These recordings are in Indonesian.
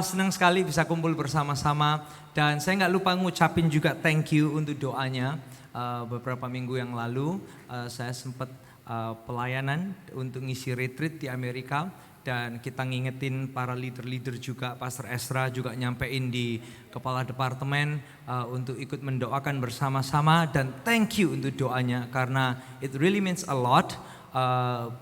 Senang sekali bisa kumpul bersama-sama dan saya nggak lupa ngucapin juga thank you untuk doanya. Beberapa minggu yang lalu saya sempat pelayanan untuk ngisi retreat di Amerika dan kita ngingetin para leader-leader juga, Pastor Esra juga nyampein di kepala departemen untuk ikut mendoakan bersama-sama dan thank you untuk doanya karena it really means a lot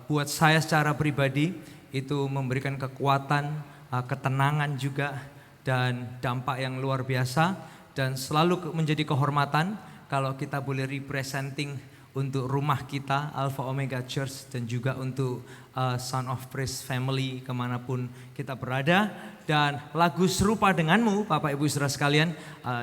buat saya secara pribadi, itu memberikan kekuatan, ketenangan juga dan dampak yang luar biasa dan selalu menjadi kehormatan kalau kita boleh representing untuk rumah kita Alpha Omega Church dan juga untuk Son of Praise Family kemanapun kita berada. Dan lagu serupa denganmu Bapak Ibu Saudara sekalian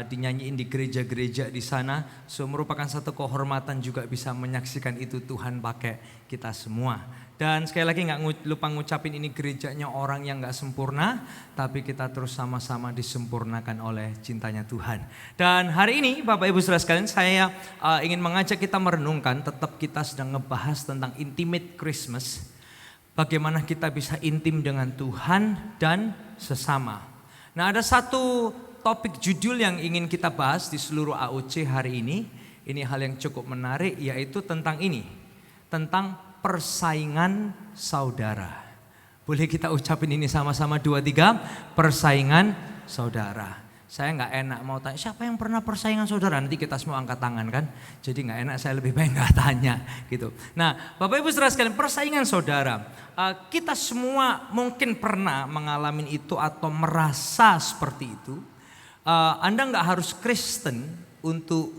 dinyanyiin di gereja-gereja di sana. So merupakan satu kehormatan juga bisa menyaksikan itu Tuhan pakai kita semua. Dan sekali lagi gak lupa ngucapin ini gerejanya orang yang gak sempurna, tapi kita terus sama-sama disempurnakan oleh cintanya Tuhan. Dan hari ini Bapak Ibu Saudara sekalian saya ingin mengajak kita merenungkan, tetap kita sedang ngebahas tentang intimate Christmas. Bagaimana kita bisa intim dengan Tuhan dan sesama. Nah ada satu topik judul yang ingin kita bahas di seluruh AOC hari ini. Ini hal yang cukup menarik yaitu tentang ini. Tentang persaingan saudara. Boleh kita ucapin ini sama-sama 2, 3. Persaingan saudara. Saya gak enak mau tanya siapa yang pernah persaingan saudara. Nanti kita semua angkat tangan kan. Jadi gak enak, saya lebih baik gak tanya gitu. Nah Bapak Ibu Saudara sekalian, persaingan saudara. Kita semua mungkin pernah mengalami itu atau merasa seperti itu. Anda gak harus Kristen untuk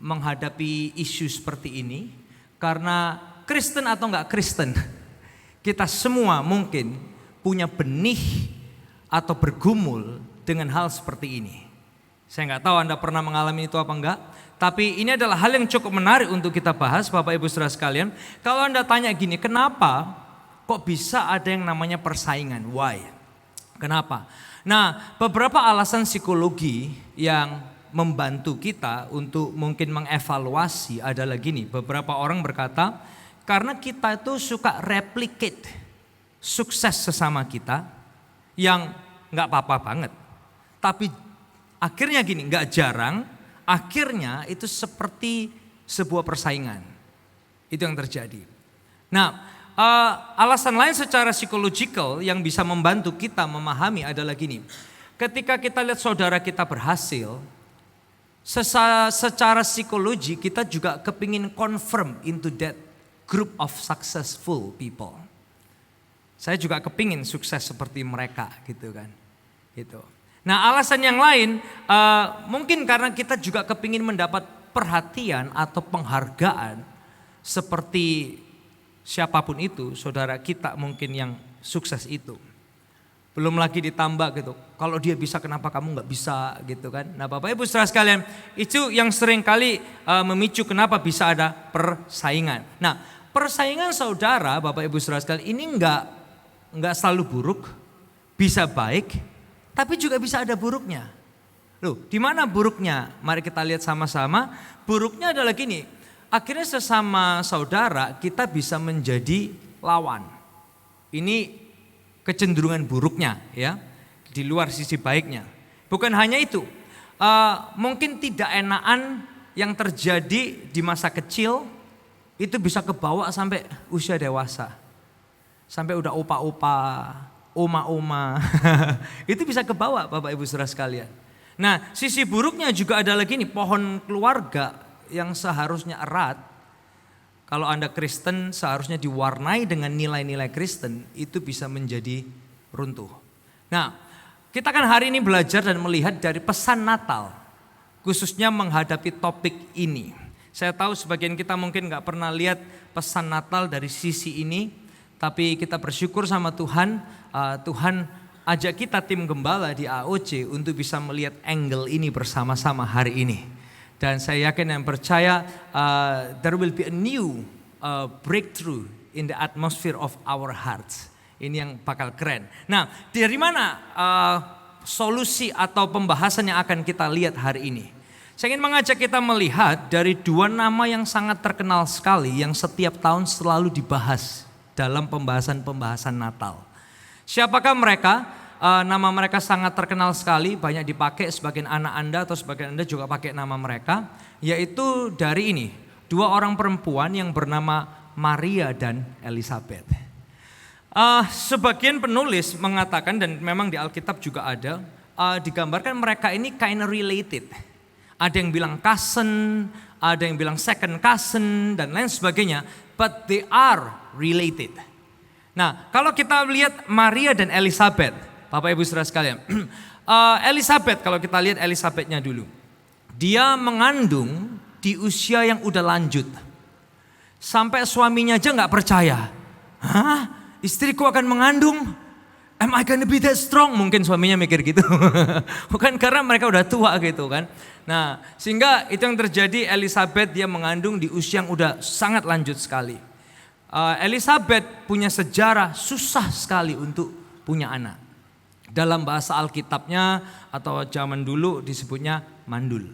menghadapi isu seperti ini. Karena Kristen atau enggak Kristen, kita semua mungkin punya benih atau bergumul dengan hal seperti ini. Saya enggak tahu Anda pernah mengalami itu apa enggak, tapi ini adalah hal yang cukup menarik untuk kita bahas Bapak Ibu Saudara sekalian. Kalau Anda tanya gini, kenapa kok bisa ada yang namanya persaingan? Why? Kenapa? Nah, beberapa alasan psikologi yang membantu kita untuk mungkin mengevaluasi adalah gini. Beberapa orang berkata, karena kita itu suka replicate sukses sesama kita yang gak apa-apa banget. Tapi akhirnya gini, gak jarang, akhirnya itu seperti sebuah persaingan. Itu yang terjadi. Nah, alasan lain secara psikologikal yang bisa membantu kita memahami adalah gini. Ketika kita lihat saudara kita berhasil, secara psikologi kita juga kepingin confirm into that group of successful people. Saya juga kepingin sukses seperti mereka gitu kan. Gitu. Nah alasan yang lain mungkin karena kita juga kepingin mendapat perhatian atau penghargaan seperti siapapun itu, saudara kita mungkin yang sukses itu. Belum lagi ditambah gitu, kalau dia bisa kenapa kamu gak bisa gitu kan. Nah Bapak Ibu Saudara sekalian, itu yang sering kali memicu kenapa bisa ada persaingan. Nah persaingan saudara Bapak Ibu Saudara sekalian ini enggak selalu buruk, bisa baik, tapi juga bisa ada buruknya. Loh, di mana buruknya? Mari kita lihat sama-sama. Buruknya adalah gini, akhirnya sesama saudara kita bisa menjadi lawan. Ini kecenderungan buruknya ya, di luar sisi baiknya. Bukan hanya itu, mungkin tidak enakan yang terjadi di masa kecil itu bisa kebawa sampai usia dewasa. Sampai udah opa-opa, oma-oma, itu bisa kebawa Bapak Ibu Saudara sekalian. Nah sisi buruknya juga ada lagi nih, pohon keluarga yang seharusnya erat. Kalau Anda Kristen seharusnya diwarnai dengan nilai-nilai Kristen, itu bisa menjadi runtuh. Nah, kita kan hari ini belajar dan melihat dari pesan Natal, khususnya menghadapi topik ini. Saya tahu sebagian kita mungkin gak pernah lihat pesan Natal dari sisi ini, tapi kita bersyukur sama Tuhan, Tuhan ajak kita tim gembala di AOC untuk bisa melihat angle ini bersama-sama hari ini. Dan saya yakin dan percaya there will be a new breakthrough in the atmosphere of our hearts. Ini yang bakal keren. Nah dari mana solusi atau pembahasan yang akan kita lihat hari ini? Saya ingin mengajak kita melihat dari 2 nama yang sangat terkenal sekali yang setiap tahun selalu dibahas dalam pembahasan-pembahasan Natal. Siapakah mereka? nama mereka sangat terkenal sekali, banyak dipakai sebagian anak Anda atau sebagian Anda juga pakai nama mereka, yaitu dari ini, dua orang perempuan yang bernama Maria dan Elizabeth. Sebagian penulis mengatakan, dan memang di Alkitab juga ada, digambarkan mereka ini kind of related. Ada yang bilang cousin, ada yang bilang second cousin, dan lain sebagainya, but they are related. Nah, kalau kita lihat Maria dan Elizabeth, Bapak Ibu Saudara sekalian, Elizabeth, kalau kita lihat Elizabethnya dulu, dia mengandung di usia yang udah lanjut. Sampai suaminya aja gak percaya. Hah? Istriku akan mengandung? Am I gonna be that strong? Mungkin suaminya mikir gitu. Bukan, karena mereka udah tua gitu kan. Nah, sehingga itu yang terjadi, Elizabeth dia mengandung di usia yang udah sangat lanjut sekali. Elizabeth punya sejarah susah sekali untuk punya anak. Dalam bahasa Alkitabnya atau zaman dulu disebutnya mandul.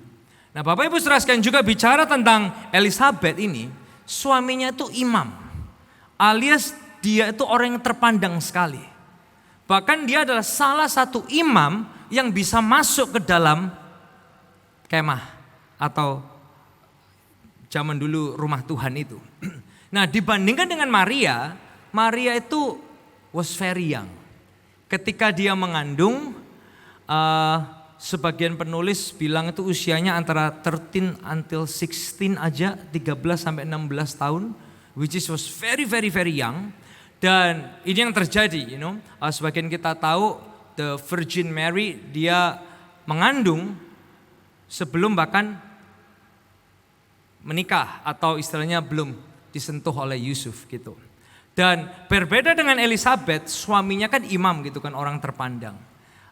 Nah, Bapak Ibu Saudara sekalian, juga bicara tentang Elizabeth ini, suaminya itu imam. Alias dia itu orang yang terpandang sekali. Bahkan dia adalah salah satu imam yang bisa masuk ke dalam kemah atau zaman dulu rumah Tuhan itu. Nah, dibandingkan dengan Maria, Maria itu was very young. Ketika dia mengandung, sebagian penulis bilang itu usianya antara 13 until 16 aja, 13 sampai 16 tahun, which is was very very very young. Dan ini yang terjadi, sebagian kita tahu the Virgin Mary dia mengandung sebelum bahkan menikah atau istilahnya belum disentuh oleh Yusuf gitu. Dan berbeda dengan Elizabeth, suaminya kan imam gitu kan, orang terpandang.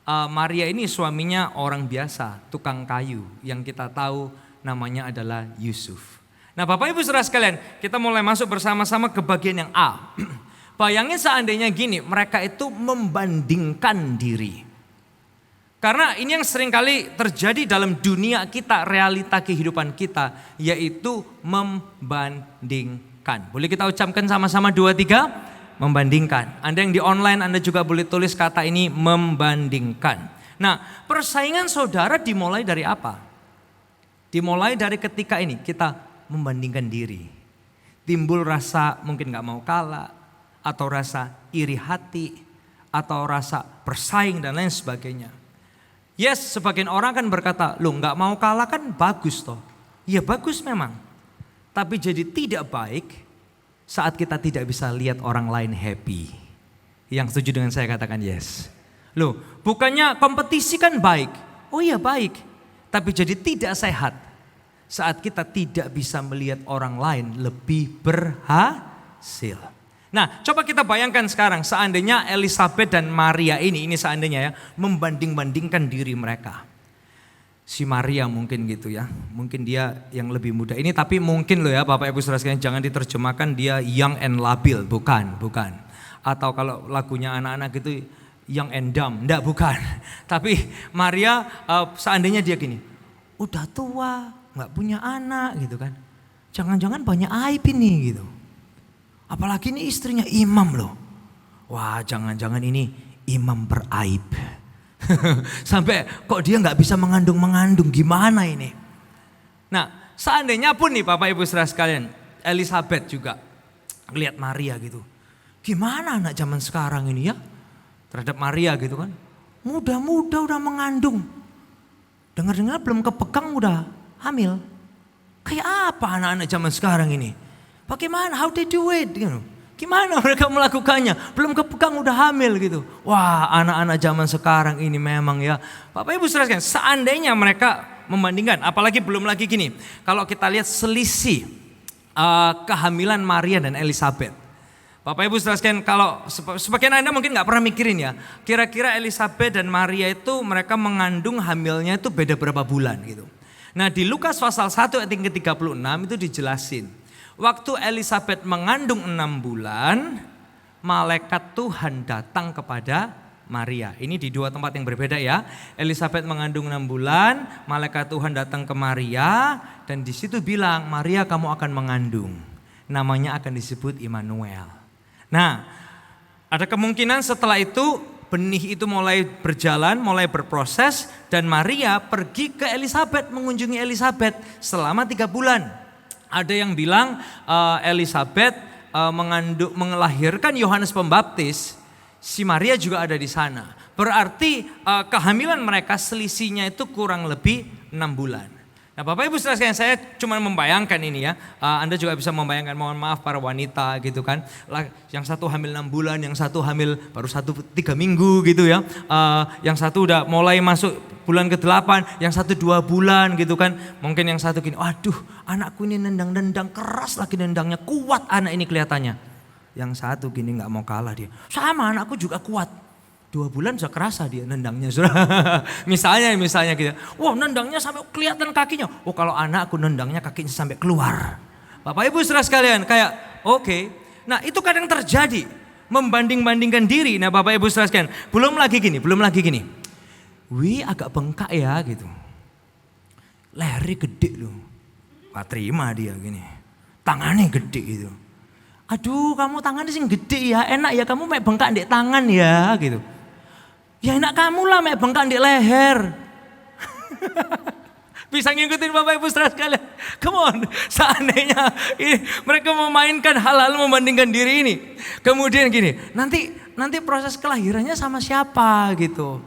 Maria ini suaminya orang biasa, tukang kayu yang kita tahu namanya adalah Yusuf. Nah, Bapak Ibu Saudara sekalian, kita mulai masuk bersama-sama ke bagian yang A. Bayangin seandainya gini, mereka itu membandingkan diri. Karena ini yang seringkali terjadi dalam dunia kita, realita kehidupan kita, yaitu membandingkan. Boleh kita ucapkan sama-sama 2, 3? Membandingkan. Anda yang di online, Anda juga boleh tulis kata ini, membandingkan. Nah, persaingan saudara dimulai dari apa? Dimulai dari ketika ini, kita membandingkan diri. Timbul rasa mungkin gak mau kalah, atau rasa iri hati, atau rasa bersaing dan lain sebagainya. Yes, sebagian orang kan berkata, loh gak mau kalah kan bagus toh. Ya bagus memang. Tapi jadi tidak baik saat kita tidak bisa lihat orang lain happy. Yang setuju dengan saya katakan yes. Loh, bukannya kompetisi kan baik. Oh iya baik. Tapi jadi tidak sehat saat kita tidak bisa melihat orang lain lebih berhasil. Nah, coba kita bayangkan sekarang seandainya Elizabeth dan Maria ini seandainya ya, membanding-bandingkan diri mereka. Si Maria mungkin gitu ya, mungkin dia yang lebih muda ini, tapi mungkin loh ya Bapak Ibu Saudara sekalian, jangan diterjemahkan dia young and labil, bukan. Atau kalau lagunya anak-anak gitu young and dumb, enggak, bukan. Tapi Maria seandainya dia gini, udah tua, nggak punya anak gitu kan. Jangan-jangan banyak aib ini gitu. Apalagi ini istrinya imam loh. Wah, jangan-jangan ini imam beraib. Sampai kok dia nggak bisa mengandung, gimana ini? Nah, seandainya pun nih Bapak Ibu Saudara sekalian, Elizabeth juga ngelihat Maria gitu. Gimana anak zaman sekarang ini ya? Terhadap Maria gitu kan. Muda-muda udah mengandung. Dengar-dengar belum kepegang udah hamil. Kayak apa anak-anak zaman sekarang ini? Bagaimana? How they do it? Gimana mereka melakukannya? Belum kepegang udah hamil gitu. Wah, anak-anak zaman sekarang ini memang ya. Bapak Ibu Saudara sekalian, seandainya mereka membandingkan, apalagi belum lagi gini. Kalau kita lihat selisih kehamilan Maria dan Elizabeth. Bapak Ibu Saudara sekalian, kalau sebagian Anda mungkin gak pernah mikirin ya. Kira-kira Elizabeth dan Maria itu mereka mengandung hamilnya itu beda berapa bulan gitu. Nah, di Lukas pasal 1 ayat yang ke-36 itu dijelasin. Waktu Elizabeth mengandung 6 bulan, malaikat Tuhan datang kepada Maria. Ini di 2 tempat yang berbeda ya. Elizabeth mengandung 6 bulan, malaikat Tuhan datang ke Maria dan di situ bilang, Maria kamu akan mengandung. Namanya akan disebut Immanuel. Nah, ada kemungkinan setelah itu benih itu mulai berjalan, mulai berproses, dan Maria pergi ke Elisabet, mengunjungi Elisabet selama 3 bulan. Ada yang bilang Elisabet melahirkan Yohanes Pembaptis, si Maria juga ada di sana. Berarti kehamilan mereka selisihnya itu kurang lebih 6 bulan. Nah Bapak Ibu sekalian, saya cuma membayangkan ini ya. Anda juga bisa membayangkan, mohon maaf para wanita gitu kan. Yang satu hamil 6 bulan, yang satu hamil baru 3 minggu gitu ya. Yang satu udah mulai masuk bulan ke-8, yang satu 2 bulan gitu kan. Mungkin yang satu gini, waduh anakku ini nendang-nendang, keras lagi nendangnya, kuat anak ini kelihatannya. Yang satu gini gak mau kalah dia, sama anakku juga kuat. 2 bulan sudah kerasa dia nendangnya. misalnya gitu. Wah nendangnya sampai kelihatan kakinya. Oh kalau anak aku nendangnya kakinya sampai keluar. Bapak Ibu saudara sekalian kayak oke. Nah itu kadang terjadi. Membanding-bandingkan diri. Nah Bapak Ibu saudara sekalian. Belum lagi gini. Wih agak bengkak ya gitu. Lehernya gede loh. Gak terima dia gini. Tangannya gede gitu. Aduh kamu tangannya sih gede ya. Enak ya kamu mek bengkak di tangan ya gitu. Ya enak kamu lah mek bengkak di leher. Bisa ngikutin Bapak Ibu saudara sekalian. Come on. Seandainya mereka memainkan hal-hal membandingkan diri ini. Kemudian gini. Nanti proses kelahirannya sama siapa gitu.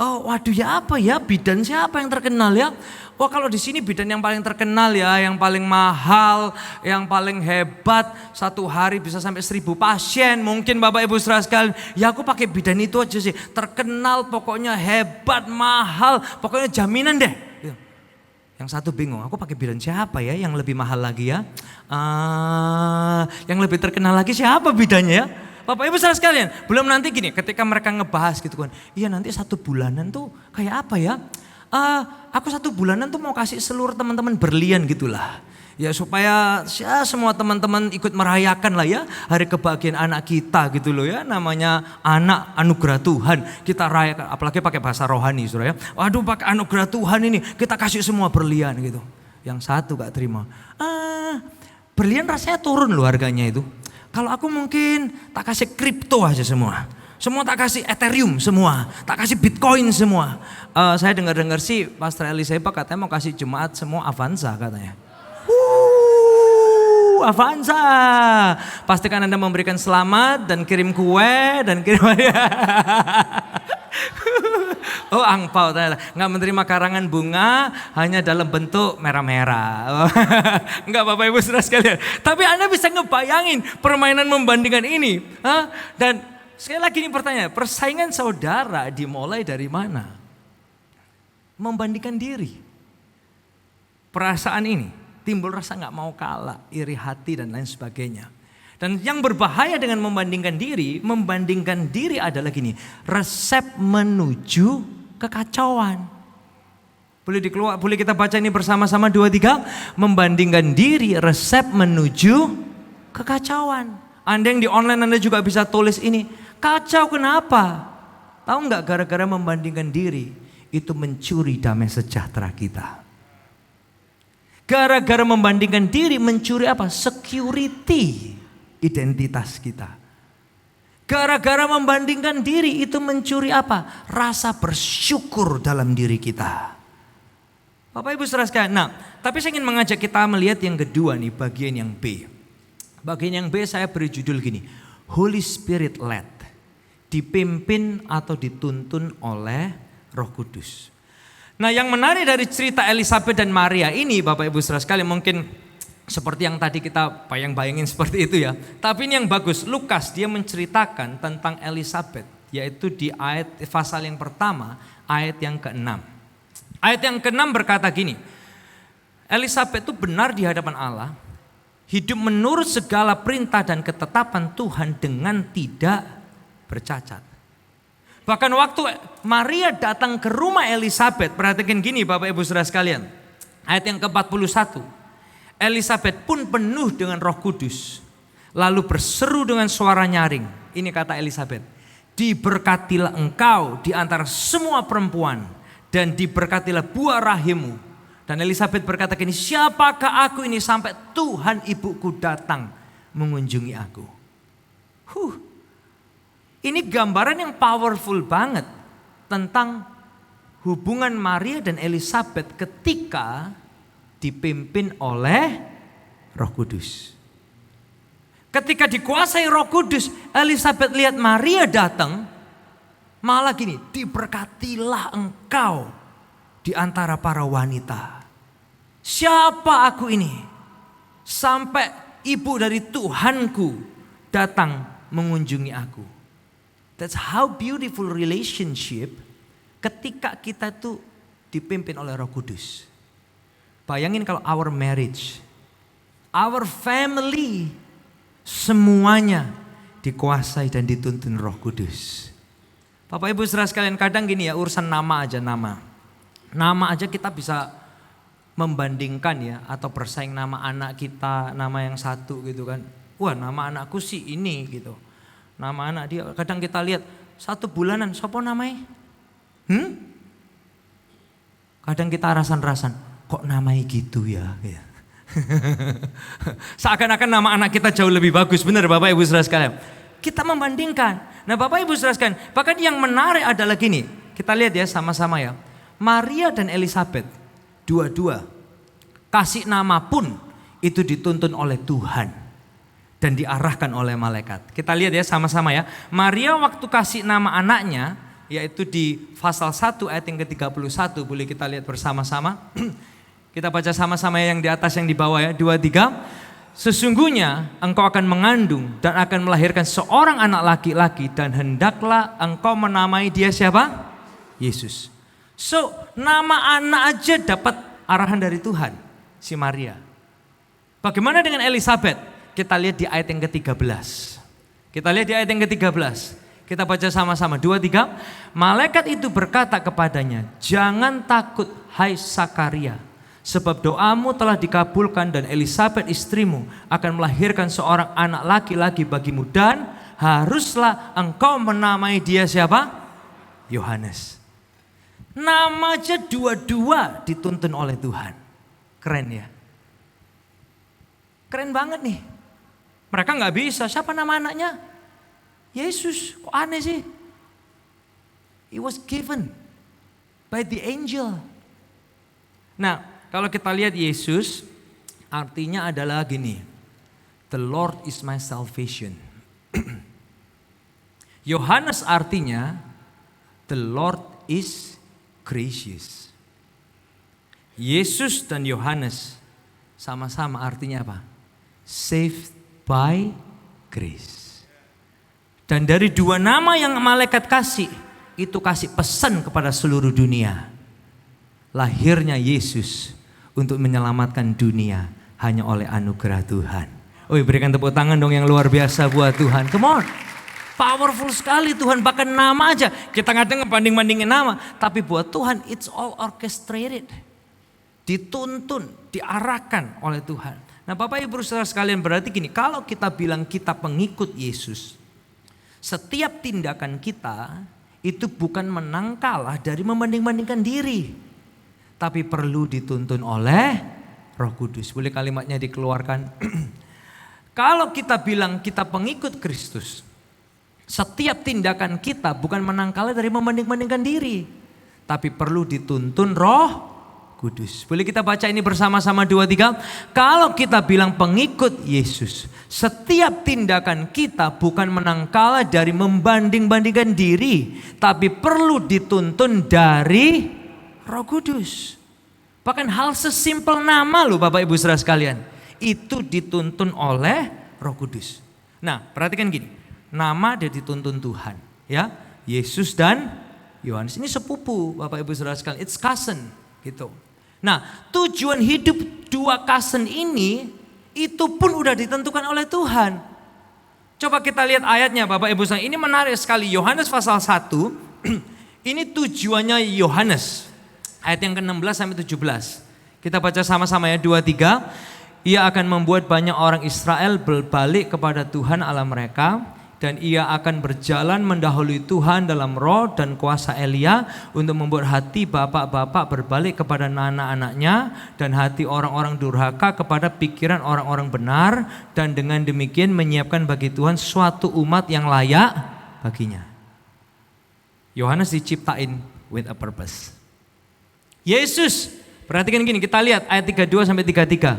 Oh waduh ya apa ya, bidan siapa yang terkenal ya? Wah kalau di sini bidan yang paling terkenal ya, yang paling mahal, yang paling hebat, 1 hari bisa sampai 1000 pasien. Mungkin Bapak Ibu saudara sekalian, ya aku pakai bidan itu aja sih. Terkenal pokoknya hebat, mahal, pokoknya jaminan deh. Yang satu bingung, aku pakai bidan siapa ya yang lebih mahal lagi ya? Yang lebih terkenal lagi siapa bidannya ya? Bapak Ibu saudara sekalian, belum nanti gini ketika mereka ngebahas gitu kan. Iya nanti 1 bulanan tuh kayak apa ya? Aku 1 bulanan tuh mau kasih seluruh teman-teman berlian gitulah. Ya supaya ya, semua teman-teman ikut merayakan lah ya hari kebahagiaan anak kita gitu loh ya. Namanya anak anugerah Tuhan. Kita rayakan apalagi pakai bahasa rohani saudara ya. Waduh pakai anugerah Tuhan ini kita kasih semua berlian gitu. Yang satu gak terima. Berlian rasanya turun loh harganya itu. Kalau aku mungkin tak kasih kripto aja semua. Semua tak kasih Ethereum semua. Tak kasih Bitcoin semua. Saya dengar-dengar sih Pastor Elisabeth katanya mau kasih jemaat semua Avanza katanya. Avanza. Pastikan Anda memberikan selamat dan kirim kue dan kirim Oh angpau ternyata. Nggak menerima karangan bunga hanya dalam bentuk merah-merah. Enggak Bapak Ibu saudara sekalian. Tapi Anda bisa ngebayangin permainan membandingkan ini. Dan sekali lagi ini pertanyaan. Persaingan saudara dimulai dari mana? Membandingkan diri. Perasaan ini. Timbul rasa nggak mau kalah. Iri hati dan lain sebagainya. Dan yang berbahaya dengan membandingkan diri adalah gini, resep menuju kekacauan. Boleh kita baca ini bersama-sama 2-3, membandingkan diri, resep menuju kekacauan. Anda yang di online Anda juga bisa tulis ini, kacau kenapa? Tahu nggak gara-gara membandingkan diri itu mencuri damai sejahtera kita. Gara-gara membandingkan diri mencuri apa? Security. Identitas kita. Gara-gara membandingkan diri itu mencuri apa? Rasa bersyukur dalam diri kita. Bapak Ibu saudara sekalian. Nah, tapi saya ingin mengajak kita melihat yang kedua nih, bagian yang B. Bagian yang B saya beri judul gini, Holy Spirit led. Dipimpin atau dituntun oleh Roh Kudus. Nah, yang menarik dari cerita Elisabet dan Maria ini Bapak Ibu saudara sekalian, mungkin seperti yang tadi kita bayangin seperti itu ya. Tapi ini yang bagus, Lukas dia menceritakan tentang Elisabet. Yaitu di ayat pasal yang pertama, ayat yang ke-6. Ayat yang ke-6 berkata gini, Elisabet itu benar di hadapan Allah, hidup menurut segala perintah dan ketetapan Tuhan dengan tidak bercacat. Bahkan waktu Maria datang ke rumah Elisabet, perhatikan gini Bapak Ibu saudara sekalian. Ayat yang ke-41. Elisabet pun penuh dengan Roh Kudus, lalu berseru dengan suara nyaring. Ini kata Elisabet, diberkatilah engkau di antara semua perempuan dan diberkatilah buah rahimmu. Dan Elisabet berkata gini, siapakah aku ini sampai Tuhan ibuku datang mengunjungi aku. Ini gambaran yang powerful banget tentang hubungan Maria dan Elizabeth ketika dipimpin oleh Roh Kudus. Ketika dikuasai Roh Kudus, Elizabeth lihat Maria datang, malah gini, diberkatilah engkau di antara para wanita. Siapa aku ini? Sampai ibu dari Tuhanku datang mengunjungi aku. That's how beautiful relationship ketika kita tuh dipimpin oleh Roh Kudus. Bayangin kalau our marriage, our family, semuanya dikuasai dan dituntun Roh Kudus. Bapak Ibu saudara sekalian, kadang gini ya, urusan nama aja, nama aja kita bisa membandingkan ya, atau bersaing nama anak kita, nama yang satu gitu kan. Wah, nama anakku sih ini gitu. Nama anak dia, kadang kita lihat 1 bulanan, siapa namanya? Kadang kita rasan-rasan, kok namanya gitu ya. Seakan-akan nama anak kita jauh lebih bagus, benar Bapak Ibu saudara sekalian. Kita membandingkan. Nah Bapak Ibu saudara sekalian, bahkan yang menarik adalah gini, kita lihat ya sama-sama ya. Maria dan Elizabeth, dua-dua kasih nama pun itu dituntun oleh Tuhan dan diarahkan oleh malaikat. Kita lihat ya sama-sama ya. Maria waktu kasih nama anaknya, yaitu di pasal 1 ayat yang ke-31, boleh kita lihat bersama-sama. Kita baca sama-sama yang di atas yang di bawah ya, 2, 3. Sesungguhnya engkau akan mengandung dan akan melahirkan seorang anak laki-laki dan hendaklah engkau menamai dia siapa? Yesus. So nama anak aja dapat arahan dari Tuhan, si Maria. Bagaimana dengan Elizabeth? Kita lihat di ayat yang ke-13. Kita lihat di ayat yang ke-13. Kita baca sama-sama, 2, 3. Malaikat itu berkata kepadanya, jangan takut hai Sakaria, sebab doamu telah dikabulkan dan Elizabeth istrimu akan melahirkan seorang anak laki-laki bagimu dan haruslah engkau menamai dia siapa? Yohanes. Nama aja dua-dua dituntun oleh Tuhan. Keren ya. Keren banget nih. Mereka gak bisa, siapa nama anaknya? Yesus, kok aneh sih? It was given by the angel. Nah, kalau kita lihat Yesus, artinya adalah gini, the Lord is my salvation. Yohanes artinya, the Lord is gracious. Yesus dan Yohanes sama-sama artinya apa? Saved by grace. Dan dari 2 nama yang malaikat kasih, itu kasih pesan kepada seluruh dunia. Lahirnya Yesus untuk menyelamatkan dunia hanya oleh anugerah Tuhan. Berikan tepuk tangan dong yang luar biasa buat Tuhan. Come on. Powerful sekali Tuhan, bahkan nama aja. Kita kadang ngebanding-bandingin nama. Tapi buat Tuhan it's all orchestrated. Dituntun, diarahkan oleh Tuhan. Nah Bapak Ibu saudara sekalian, berarti gini, kalau kita bilang kita pengikut Yesus, setiap tindakan kita itu bukan menang kalah dari membanding-bandingkan diri, tapi perlu dituntun oleh Roh Kudus. Boleh kalimatnya dikeluarkan? Kalau kita bilang kita pengikut Kristus, setiap tindakan kita bukan menang kalah dari membanding-bandingkan diri, tapi perlu dituntun Roh Kudus. Boleh kita baca ini bersama-sama 2, 3. Kalau kita bilang pengikut Yesus, setiap tindakan kita bukan menang kalah dari membanding-bandingkan diri, tapi perlu dituntun dari Roh Kudus. Bahkan hal sesimpel nama loh Bapak Ibu saudara sekalian, itu dituntun oleh Roh Kudus. Nah perhatikan gini, nama dia dituntun Tuhan ya. Yesus dan Yohanes ini sepupu Bapak Ibu saudara sekalian, it's cousin gitu. Nah tujuan hidup 2 cousin ini itu pun udah ditentukan oleh Tuhan. Coba kita lihat ayatnya Bapak Ibu saudara, ini menarik sekali. Yohanes pasal 1 ini tujuannya Yohanes. Ayat yang ke-16 sampai 17. Kita baca sama-sama ya, 2, 3. Ia akan membuat banyak orang Israel berbalik kepada Tuhan Allah mereka. Dan ia akan berjalan mendahului Tuhan dalam roh dan kuasa Elia untuk membuat hati bapak-bapak berbalik kepada anak-anaknya dan hati orang-orang durhaka kepada pikiran orang-orang benar, dan dengan demikian menyiapkan bagi Tuhan suatu umat yang layak baginya. Yohanes diciptain with a purpose. Yesus, perhatikan gini, kita lihat ayat 32 sampai 33.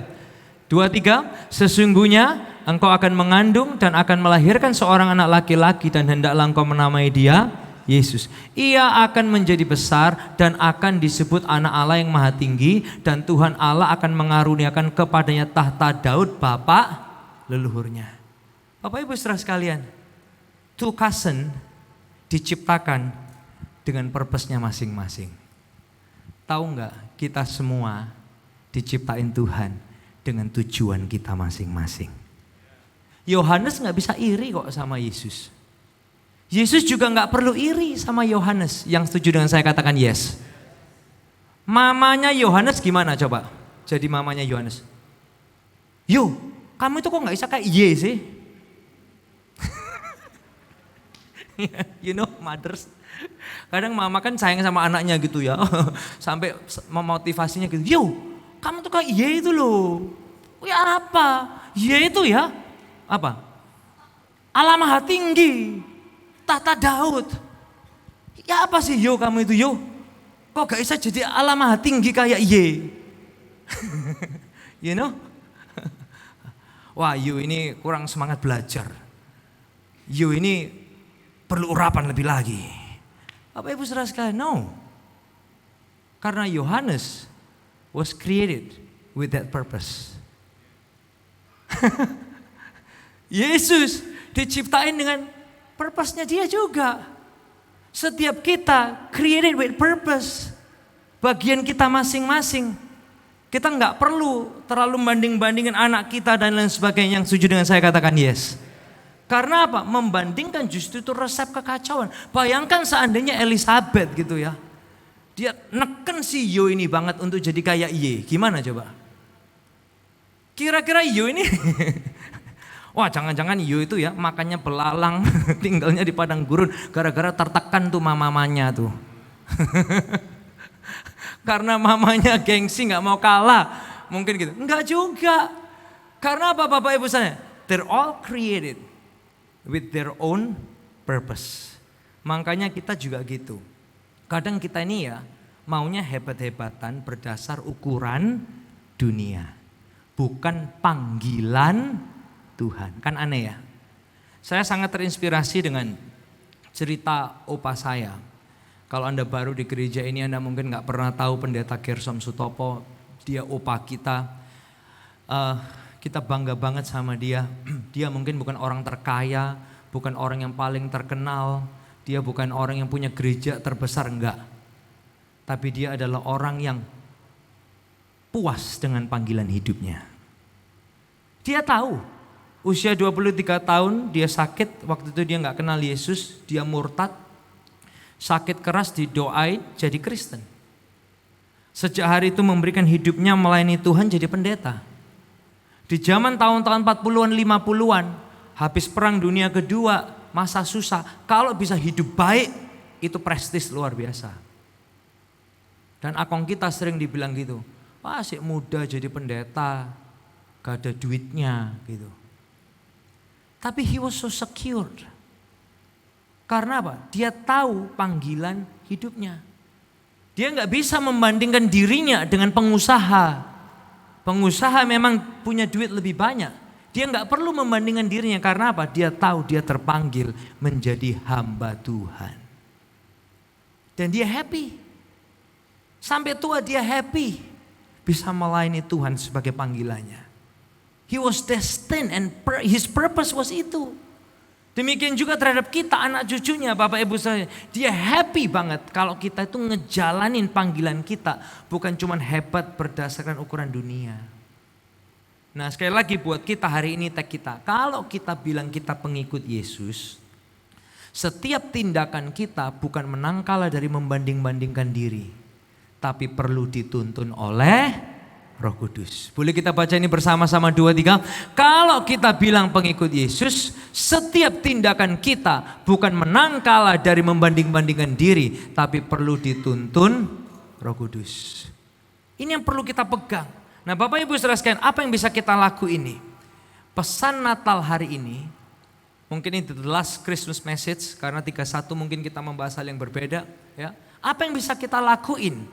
23, sesungguhnya engkau akan mengandung dan akan melahirkan seorang anak laki-laki dan hendaklah engkau menamai dia Yesus. Ia akan menjadi besar dan akan disebut anak Allah yang maha tinggi, dan Tuhan Allah akan mengaruniakan kepadanya tahta Daud bapak leluhurnya. Bapak Ibu saudara sekalian, two cousin diciptakan dengan purpose-nya masing-masing. Tahu enggak, kita semua diciptain Tuhan dengan tujuan kita masing-masing. Yohanes enggak bisa iri kok sama Yesus. Yesus juga enggak perlu iri sama Yohanes. Yang setuju dengan saya katakan yes. Mamanya Yohanes gimana coba? Jadi mamanya Yohanes, yo, kamu itu kok enggak bisa kayak ye sih? You know, mothers. Kadang mama kan sayang sama anaknya gitu ya. Sampai memotivasinya gitu. Yo, kamu tuh kayak ye itu loh. Ya apa? Ye itu ya apa? Allah maha tinggi, tahta Daud. Ya apa sih yo kamu itu yo? Kok gak bisa jadi Allah maha tinggi kayak ye? You know? Wah, you ini kurang semangat belajar. You ini perlu urapan lebih lagi. Bapak Ibu saudara sekalian, no. Karena Yohanes was created with that purpose. Yesus diciptain dengan purpose-nya dia juga. Setiap kita created with purpose. Bagian kita masing-masing. Kita nggak perlu terlalu banding-bandingin anak kita dan lain sebagainya. Yang setuju dengan saya katakan yes. Karena apa? Membandingkan justru itu resep kekacauan. Bayangkan seandainya Elizabeth gitu ya. Dia neken si Yo ini banget untuk jadi kayak Ye. Gimana coba? Kira-kira Yo ini, wah jangan-jangan Yo itu ya makannya belalang, tinggalnya di padang gurun. Gara-gara tertekan tuh mamanya tuh. Karena mamanya gengsi gak mau kalah. Mungkin gitu. Enggak juga. Karena apa Bapak Ibu saya? They're all created with their own purpose. Makanya kita juga gitu. Kadang kita ini ya maunya hebat-hebatan berdasar ukuran dunia. Bukan panggilan Tuhan. Kan aneh ya. Saya sangat terinspirasi dengan cerita opa saya. Kalau Anda baru di gereja ini Anda mungkin gak pernah tahu Pendeta Gersom Sutopo. Dia opa kita. Kita bangga banget sama dia. Dia mungkin bukan orang terkaya, bukan orang yang paling terkenal, dia bukan orang yang punya gereja terbesar, enggak. Tapi dia adalah orang yang puas dengan panggilan hidupnya. Dia tahu, usia 23 tahun dia sakit, waktu itu dia enggak kenal Yesus, dia murtad, sakit keras didoain jadi Kristen. Sejak hari itu memberikan hidupnya melayani Tuhan jadi pendeta. Di zaman tahun-tahun 40-an, 50-an, habis perang dunia kedua, masa susah, kalau bisa hidup baik, itu prestis luar biasa. Dan akong kita sering dibilang gitu, wah si muda jadi pendeta, gak ada duitnya gitu. Tapi he was so secured. Karena apa? Dia tahu panggilan hidupnya. Dia gak bisa membandingkan dirinya dengan pengusaha. Pengusaha memang punya duit lebih banyak. Dia nggak perlu membandingkan dirinya karena apa? Dia tahu dia terpanggil menjadi hamba Tuhan. Dan dia happy. Sampai tua dia happy. Bisa melayani Tuhan sebagai panggilannya. He was destined and his purpose was itu. Demikian juga terhadap kita anak cucunya Bapak Ibu saya. Dia happy banget kalau kita itu ngejalanin panggilan kita. Bukan cuma hebat berdasarkan ukuran dunia. Nah sekali lagi buat kita hari ini tag kita. Kalau kita bilang kita pengikut Yesus. Setiap tindakan kita bukan menang kalah dari membanding-bandingkan diri. Tapi perlu dituntun oleh Roh Kudus. Boleh kita baca ini bersama-sama 2-3. Kalau kita bilang pengikut Yesus, setiap tindakan kita bukan menang kalah dari membanding-bandingkan diri, tapi perlu dituntun Roh Kudus. Ini yang perlu kita pegang. Nah Bapak Ibu saudara sekalian, apa yang bisa kita lakuin ini? Pesan Natal hari ini Mungkin ini the last Christmas message karena 31 mungkin kita membahas hal yang berbeda, ya. Apa yang bisa kita lakuin?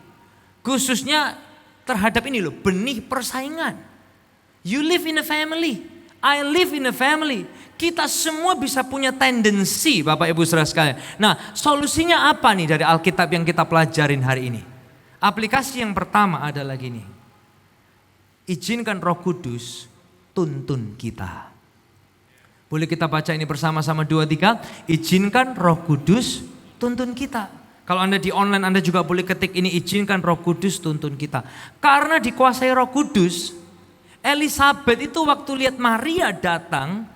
Khususnya terhadap ini loh, benih persaingan. You live in a family, I live in a family. Kita semua bisa punya tendensi, Bapak Ibu Saudara sekalian. Nah, solusinya apa nih dari Alkitab yang kita pelajarin hari ini? Aplikasi yang pertama adalah gini. Izinkan Roh Kudus tuntun kita. Boleh kita baca ini bersama-sama 2, 3. Izinkan Roh Kudus tuntun kita. Kalau Anda di online Anda juga boleh ketik ini, izinkan Roh Kudus tuntun kita. Karena dikuasai Roh Kudus, Elizabeth itu waktu lihat Maria datang,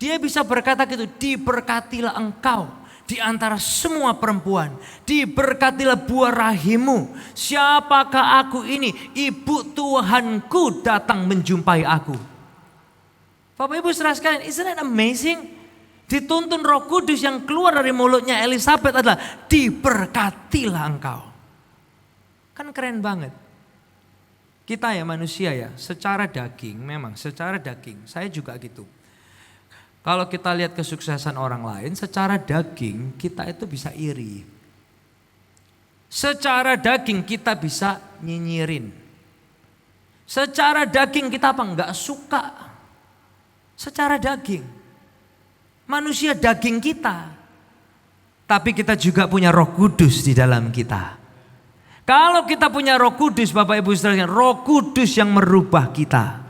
dia bisa berkata gitu, diberkatilah engkau di antara semua perempuan. Diberkatilah buah rahimmu. Siapakah aku ini? Ibu Tuhanku datang menjumpai aku. Bapak Ibu saudara sekalian, isn't that amazing? Dituntun Roh Kudus, yang keluar dari mulutnya Elizabeth adalah diberkatilah engkau. Kan keren banget. Kita ya manusia ya, secara daging memang, secara daging saya juga gitu. Kalau kita lihat kesuksesan orang lain, secara daging kita itu bisa iri. Secara daging kita bisa nyinyirin. Secara daging kita apa? Enggak suka. Secara daging. Manusia daging kita. Tapi kita juga punya Roh Kudus di dalam kita. Kalau kita punya Roh Kudus, Bapak Ibu Saudara, Roh Kudus yang merubah kita.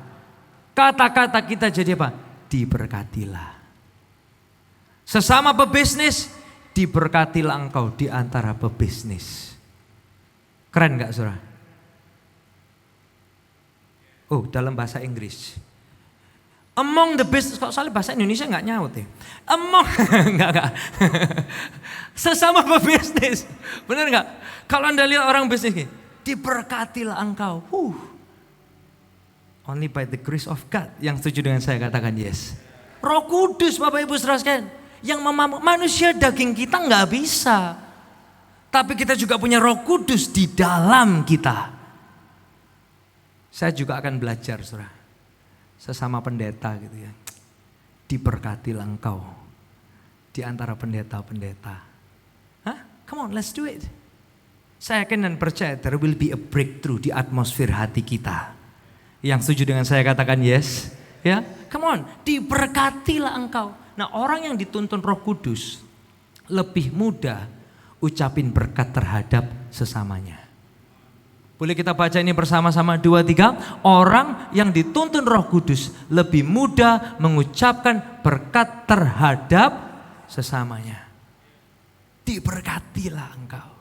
Kata-kata kita jadi apa? Diberkatilah. Sesama pebisnis, diberkatilah engkau di antara pebisnis. Keren gak saudara? Oh, dalam bahasa Inggris. Among the business, kok soalnya bahasa Indonesia gak nyaut ya. Among, enggak. Sesama pebisnis, benar gak? Kalau Anda lihat orang bisnis ini, diberkatilah engkau. Only by the grace of God. Yang setuju dengan saya katakan yes. Roh Kudus Bapak Ibu saudara sekalian. Yang manusia daging kita gak bisa. Tapi kita juga punya Roh Kudus di dalam kita. Saya juga akan belajar saudara. Sesama pendeta gitu ya. Diberkatilah engkau di antara pendeta-pendeta. Hah? Come on, let's do it. Saya yakin dan percaya there will be a breakthrough di atmosfer hati kita. Yang setuju dengan saya katakan yes. Ya, come on, diberkatilah engkau. Nah, orang yang dituntun Roh Kudus lebih mudah ucapin berkat terhadap sesamanya. Boleh kita baca ini bersama-sama 2, 3. Orang yang dituntun Roh Kudus lebih mudah mengucapkan berkat terhadap sesamanya. Diberkatilah engkau.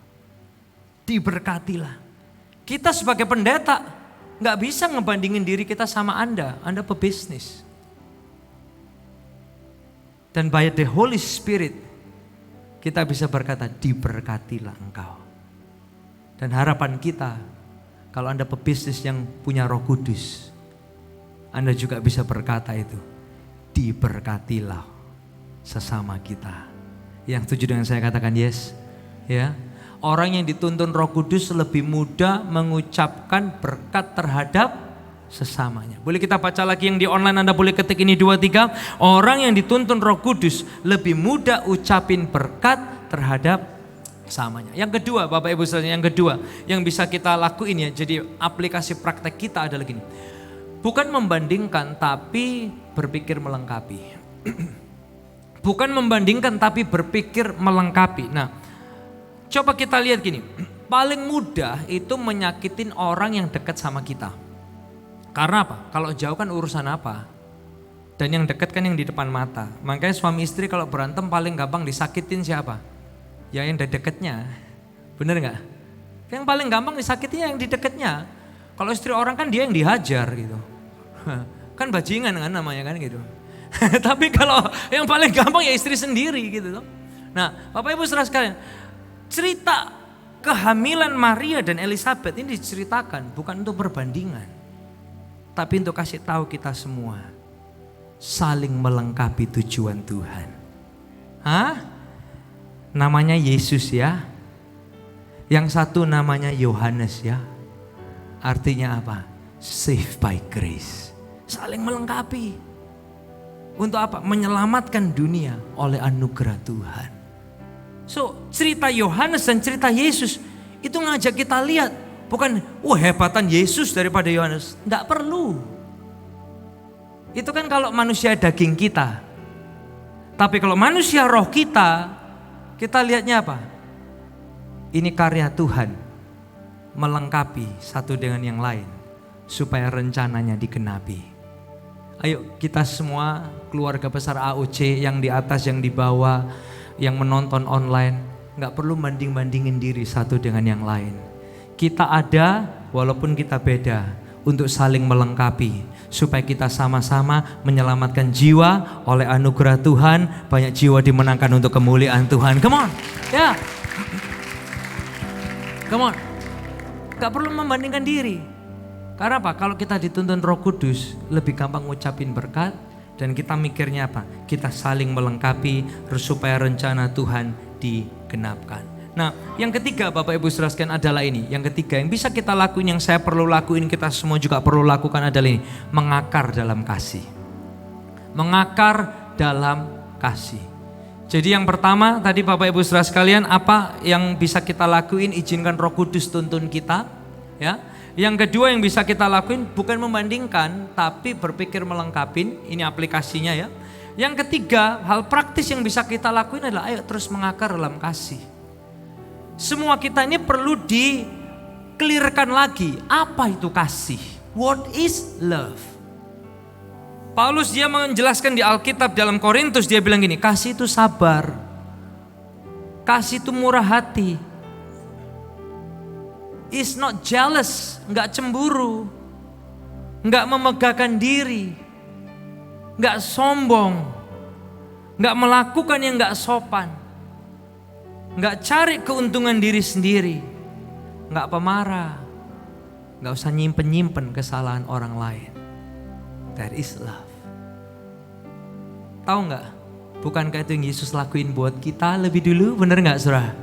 Diberkatilah. Kita sebagai pendeta gak bisa ngebandingin diri kita sama Anda. Anda pebisnis. Dan by the Holy Spirit kita bisa berkata diberkatilah engkau. Dan harapan kita, kalau Anda pebisnis yang punya Roh Kudus, Anda juga bisa berkata itu, diberkatilah sesama kita. Yang setuju dengan saya katakan yes. Ya, orang yang dituntun Roh Kudus lebih mudah mengucapkan berkat terhadap sesamanya. Boleh kita baca lagi yang di online, Anda boleh ketik ini 2, 3. Orang yang dituntun Roh Kudus lebih mudah ucapin berkat terhadap samanya. Yang kedua Bapak Ibu saudara, yang kedua yang bisa kita lakuin ya, jadi aplikasi praktek kita adalah gini. Bukan membandingkan tapi berpikir melengkapi. Bukan membandingkan tapi berpikir melengkapi. Nah, coba kita lihat gini. Paling mudah itu menyakitin orang yang dekat sama kita. Karena apa? Kalau jauh kan urusan apa? Dan yang dekat kan yang di depan mata. Makanya suami istri kalau berantem paling gampang disakitin siapa? Ya yang di dekatnya, bener gak? Yang paling gampang disakitinya yang di dekatnya. Kalau istri orang kan dia yang dihajar gitu. Kan bajingan kan namanya kan gitu. Tapi kalau yang paling gampang ya istri sendiri gitu. Nah Bapak Ibu saudara sekalian, cerita kehamilan Maria dan Elizabeth ini diceritakan bukan untuk perbandingan. Tapi untuk kasih tahu kita semua, saling melengkapi tujuan Tuhan. Hah? Namanya Yesus ya. Yang satu namanya Yohanes ya. Artinya apa? Saved by grace. Saling melengkapi. Untuk apa? Menyelamatkan dunia oleh anugerah Tuhan. So, cerita Yohanes dan cerita Yesus itu ngajak kita lihat. Bukan, hebatan Yesus daripada Yohanes. Enggak perlu. Itu kan kalau manusia daging kita. Tapi kalau manusia roh kita lihatnya apa? Ini karya Tuhan melengkapi satu dengan yang lain supaya rencananya digenapi. Ayo kita semua keluarga besar AOC yang di atas, yang di bawah, yang menonton online, gak perlu banding-bandingin diri satu dengan yang lain. Kita ada walaupun kita beda untuk saling melengkapi supaya kita sama-sama menyelamatkan jiwa oleh anugerah Tuhan. Banyak jiwa dimenangkan untuk kemuliaan Tuhan. Come on, ya, come on. Gak perlu membandingkan diri. Karena apa? Kalau kita dituntun Roh Kudus, lebih gampang ngucapin berkat. Dan kita mikirnya apa? Kita saling melengkapi supaya rencana Tuhan digenapkan. Nah, yang ketiga Bapak Ibu saudara sekalian adalah ini. Yang ketiga yang bisa kita lakuin, yang saya perlu lakuin, kita semua juga perlu lakukan adalah ini. Mengakar dalam kasih. Mengakar dalam kasih. Jadi yang pertama tadi Bapak Ibu saudara sekalian, apa yang bisa kita lakuin? Izinkan Roh Kudus tuntun kita, ya. Yang kedua yang bisa kita lakuin bukan membandingkan, tapi berpikir melengkapin. Ini aplikasinya ya. Yang ketiga, hal praktis yang bisa kita lakuin adalah ayo terus mengakar dalam kasih. Semua kita ini perlu di-clearkan lagi. Apa itu kasih? What is love? Paulus dia menjelaskan di Alkitab dalam Korintus, dia bilang gini, kasih itu sabar. Kasih itu murah hati. Is not jealous, enggak cemburu, enggak memegahkan diri, enggak sombong, enggak melakukan yang enggak sopan, enggak cari keuntungan diri sendiri, enggak pemarah, enggak usah nyimpen-nyimpen kesalahan orang lain. That is love. Tahu enggak? Bukankah itu yang Yesus lakuin buat kita lebih dulu? Bener enggak saudara?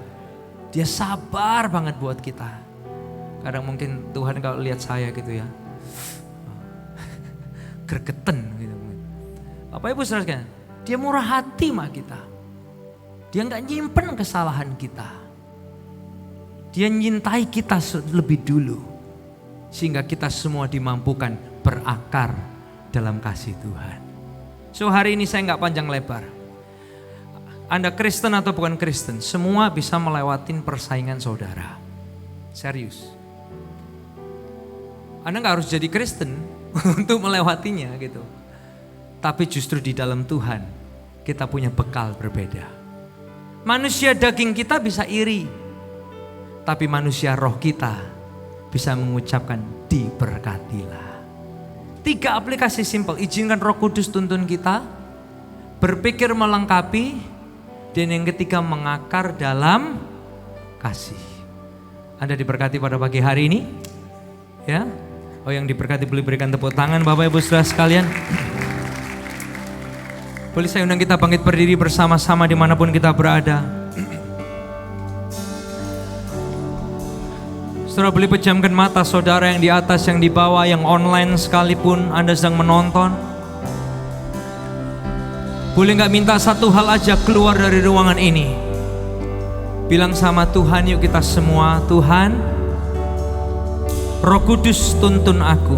Dia sabar banget buat kita. Kadang mungkin Tuhan kalau lihat saya gitu ya, gregetan gitu. Apa Ibu saudara, dia murah hati sama kita. Dia nggak nyimpen kesalahan kita. Dia nyintai kita lebih dulu, sehingga kita semua dimampukan berakar dalam kasih Tuhan. So hari ini saya nggak panjang lebar. Anda Kristen atau bukan Kristen, semua bisa melewatin persaingan saudara. Serius. Anda gak harus jadi Kristen untuk melewatinya gitu. Tapi justru di dalam Tuhan kita punya bekal berbeda. Manusia daging kita bisa iri. Tapi manusia roh kita bisa mengucapkan diberkatilah. 3 aplikasi simpel. Izinkan Roh Kudus tuntun kita. Berpikir melengkapi. Dan yang ketiga mengakar dalam kasih. Anda diberkati pada pagi hari ini? Ya. Oh yang diberkati boleh berikan tepuk tangan Bapak Ibu saudara sekalian. Boleh saya undang kita bangkit berdiri bersama-sama dimanapun kita berada. Saudara boleh pejamkan mata saudara yang di atas, yang di bawah, yang online sekalipun Anda sedang menonton. Boleh gak minta satu hal aja keluar dari ruangan ini. Bilang sama Tuhan, yuk kita semua, Tuhan, Roh Kudus tuntun aku.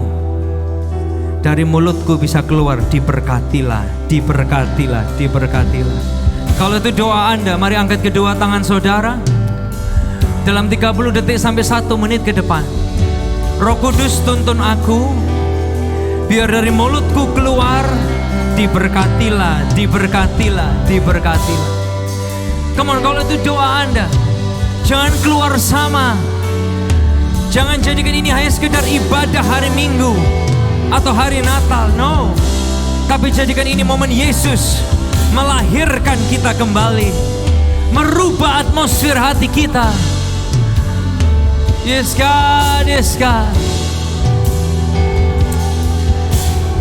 Dari mulutku bisa keluar diberkatilah, diberkatilah, diberkatilah. Kalau itu doa Anda, mari angkat kedua tangan saudara. Dalam 30 detik sampai 1 menit ke depan. Roh Kudus tuntun aku. Biar dari mulutku keluar diberkatilah, diberkatilah, diberkatilah. Come on, kalau itu doa Anda, jangan keluar sama. Jangan jadikan ini hanya sekedar ibadah hari Minggu atau hari Natal, no. Tapi jadikan ini momen Yesus melahirkan kita kembali, merubah atmosfer hati kita. Yes God, yes God.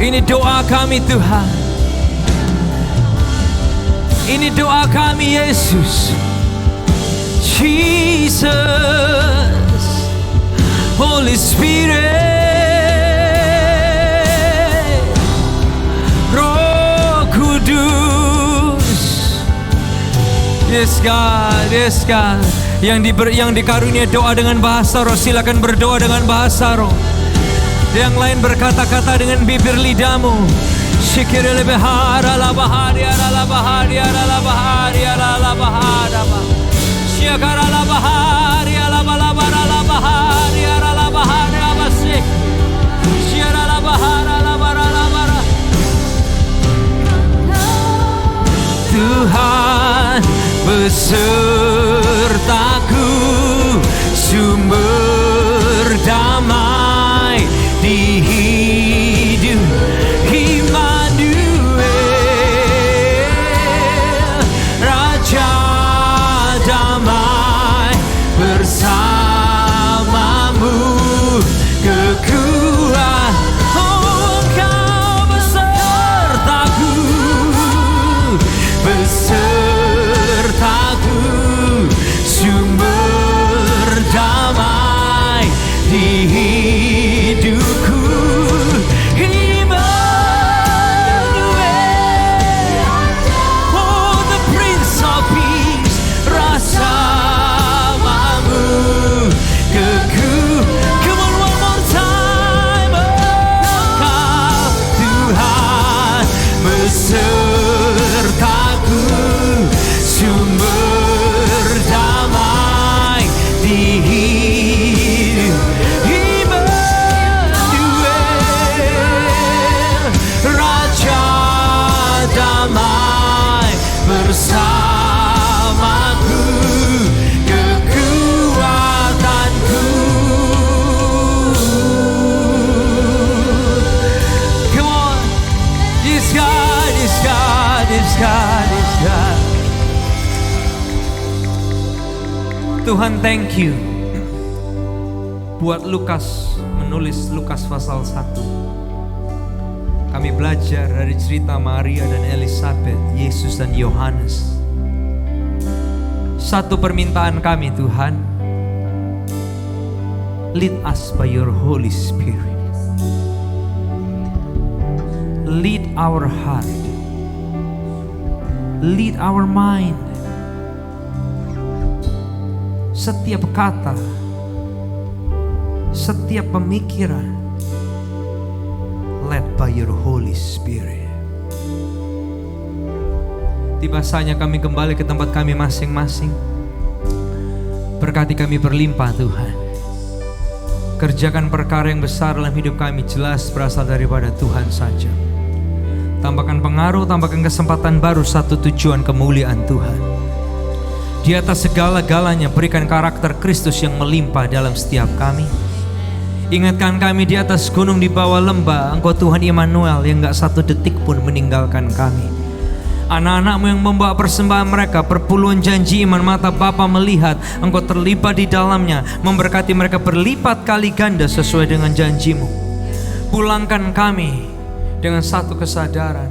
Ini doa kami Tuhan. Ini doa kami Yesus. Jesus. Holy Spirit, Roh Kudus. Yes God, yes God. Yang dikarunia doa dengan bahasa roh, silakan berdoa dengan bahasa roh. Yang lain berkata-kata dengan bibir lidahmu. Shikirele behara la bahari ara la bahari ara la bahari ara la bahara ba. Shikara la bahari ala balabara la bahari ara la bahari abasik. Shikara la bahara la bara la bara. Tuhan besertaku, sumber damai di hidup. Immanuel, Raja damai bersamamu, kekuatan. Oh, Engkau besertaku, besertaku, sumber damai di hidupku. Immanuel, oh the Prince of Peace, bersamamu, come on one more time. Engkau Tuhan besertaku, sumber damai di hidup. Immanuel, Raja damai bersamaku, kekuatanku. Come on, yes God, yes God, yes God, yes God. Tuhan, thank you buat Lukas menulis Lukas pasal 1. Kami belajar dari cerita Maria dan Elizabeth, Yesus dan Yohanes. Satu permintaan kami Tuhan, lead us by your Holy Spirit. Lead our heart, lead our mind. Setiap kata, setiap pemikiran, led by your Holy Spirit. Tiba saatnya kami kembali ke tempat kami masing-masing. Berkati kami berlimpah Tuhan. Kerjakan perkara yang besar dalam hidup kami, jelas berasal daripada Tuhan saja. Tambahkan pengaruh, tambahkan kesempatan baru, satu tujuan kemuliaan Tuhan. Di atas segala-galanya berikan karakter Kristus yang melimpah dalam setiap kami. Ingatkan kami di atas gunung, di bawah lembah, Engkau Tuhan Immanuel yang gak satu detik pun meninggalkan kami. Anak-anak-Mu yang membawa persembahan mereka, perpuluhan janji iman, mata Bapa melihat Engkau terlibat di dalamnya, memberkati mereka berlipat kali ganda sesuai dengan janji-Mu. Pulangkan kami dengan satu kesadaran,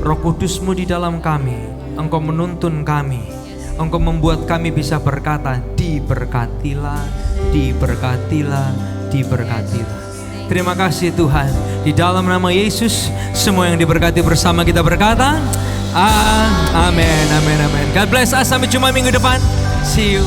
Roh Kudus-Mu di dalam kami, Engkau menuntun kami, Engkau membuat kami bisa berkata, diberkatilah, diberkatilah, diberkatilah. Terima kasih Tuhan. Di dalam nama Yesus, semua yang diberkati bersama kita berkata, amin, amin, amin. God bless us, sampai jumpa minggu depan. See you.